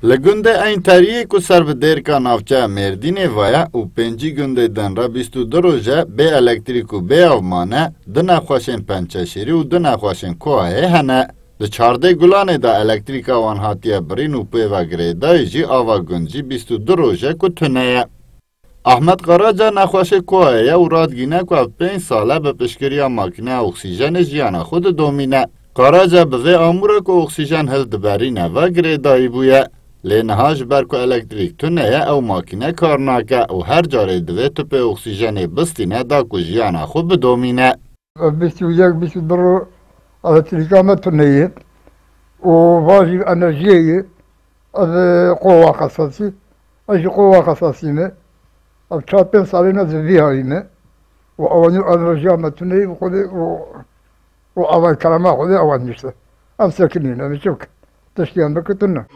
لگنده این تریه که سر به دیرکا نافچه مردینه ویا و 5 گنده دن را 22 روزه به الکتریک و به آومانه ده نخواشن پنچشیری و ده نخواشن کوه هنه. ده 14 گلانه دا الکتریکا وان هاتیه برین و پیوه گریده جی آوا گنجی 22 روزه که تنه. احمد قراجه نخواشه کوه و رادگینه که 5 ساله به پشکری ماکینه اکسیژن جیان خود دومینه. قراجه به وی آموره که اکسیژن هل دبرینه و گریدایی بویه. لینهاش برکو الکتریک تونه او ماکینه کار ناکه و هر جاره دوی تپ اکسیژن بستینه دا که جیانا خود بدومینه. 22 الکتریکا ما تونه و واجب انرژیه از قوه خصاصی از قوه خصاصینه از 4-5 سالینه زوی هایینه و اوانی انرژیا ما تونه و خود و اول کلمه خود اوان میشه ام سکنینه میشوک تشکیان بکتونه.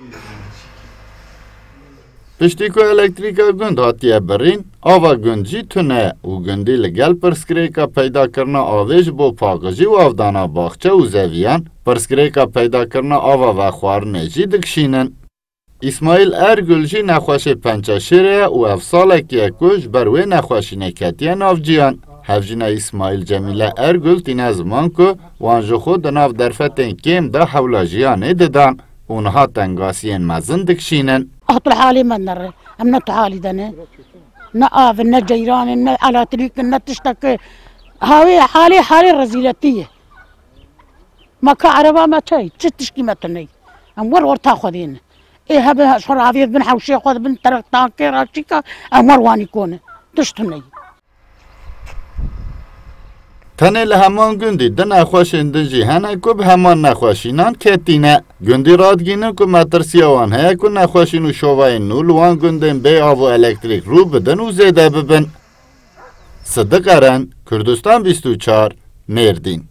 پشتی که الکتریکا گند هاتیه برین، آوا گنجی تونه و گندی لگل پرسکریکا پیدا کرنا آویج بو پاگجی و آفدانا باخچه و زویان پرسکریکا پیدا کرنا آوا و خوارنه جی دکشینن. اسماعیل ارگل جی نخواشه پنچشیره و افساله که کش بروی نخواشی نکتیه نافجیان. هفجینا اسماعیل جمیله ارگل تینه زمان که وانجو خود دناف درفتن کم دا حولا جیانه ددان. اونها تنگاسین مزن دکشینن. أطول حالي ما نرى أم نتحالي دنا نقاف جيران على طريق تشتكي هاوي حالي رزيلتية ما كعربا ما شيء تشتكي ما تني أم ور تاخذين إيه هذا شهر عفيف بن حوشي خذ بن ترك تاكي راشيكا أم واني كونه تشتني. تنه لهمان گندی ده نخواشندن جی هنه که به همان نخواشینان کتینه. گندی رادگینه که مترسیوان هیا که نخواشین و شوای نول وان گندن به آو الکتریک رو بدن و زیده ببن. صدق ارن، کردستان 24 مردین.